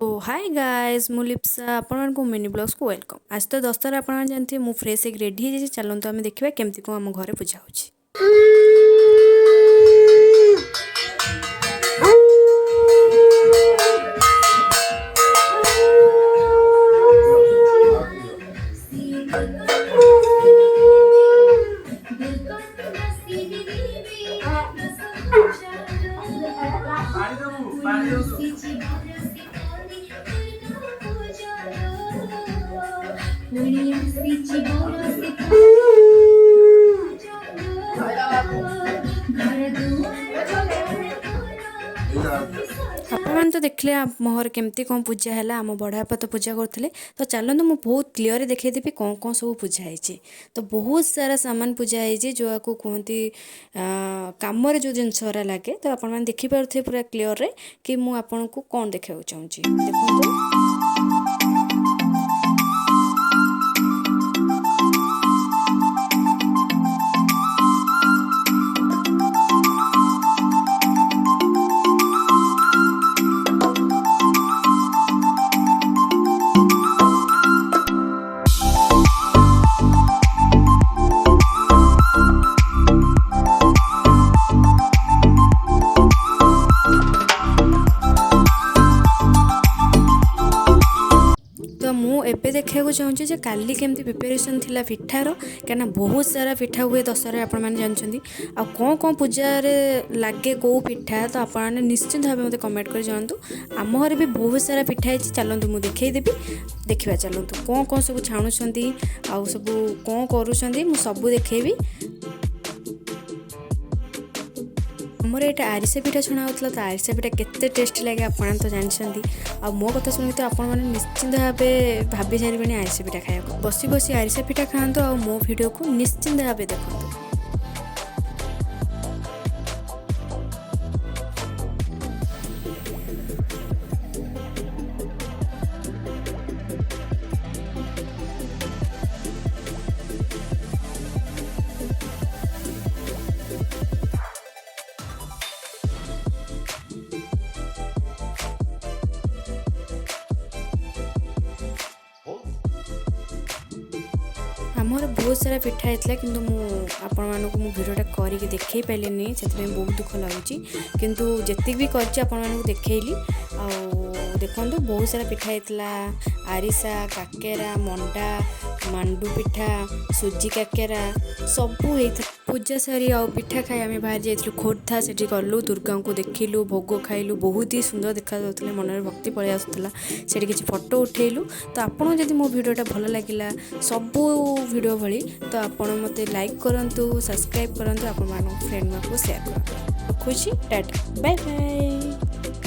तो hi guys मु लिप्सा आपण को मिनी ब्लॉग्स को वेलकम। आज तो दशहरा आपण जानते मु फ्रेश एक रेडी हो चलते आम देखा केमती कौन आम घर पूजा हो। आपन तो देखले मोहर केमती कौन पूजा है आम बड़ापा तो पूजा करते तो चलते मुझे बहुत क्लीयर देखदेवी कौन कौन सब पूजा है। तो बहुत सारा सामान पूजा है जो आपको कहती कम जो जिनस लगे तो आप देखिपे पूरा क्लीयर रे कि मुझे आपन को कौन देखा चाहूँगी देखो। तो मुझे देखा चाहूँगी काली केमती प्रिपेरेसन थी पिठार क्या बहुत सारा पिठा हुए दशहरा आप जानते आ कौन कौन पूजा रे लगे कौ पिठा तो आप निश्चिंत भाव मत कमेंट कर जानतु। आम घर भी बहुत सारा पिठा है चलतु मुझे देखईदेवी देखा चलतु कौन कौन सब छाणुंट आउ सब कौन करुँच सबू देखी। आमर यहाँ आरिसा पिठा छुणा होता तो आरिसा पिठा केते टेस्ट लगे आप तो जानते आ मो कथा शुणी तो आपने निश्चिंत भाव भाभी सारे आरिसा पिठा खाया बसी बसी आरिसा पिठा खातु आ मो वीडियो को निश्चिंत भाव देखते। आमर बहुत सारा पिठा होता कि आपको भिडियोटा करके देखई पारे से बहुत दुख लगुच किंतु जी भी कर देखली आ देखो बहुत सारा पिठा होता आरिसा काकेरा मंडा मांडू पिठा सुजी काकेरा सबू होता। पूजा सारी आ पिठा खाई आम बाहर जाइलु खोर्धा से गलु दुर्गा को देखिलु भोग खाइलु बहुत ही सुंदर देखा मन भक्ति पलि आसूला से किसी फोटो उठेलु। तो आपको जब मो भिडियोटा भल लगे सबू वीडियो भली तो आपण मते लाइक करंतु सब्सक्राइब करंतु आपण फ्रेंड को शेयर करंतु। खुशी टाटा बाय बाय।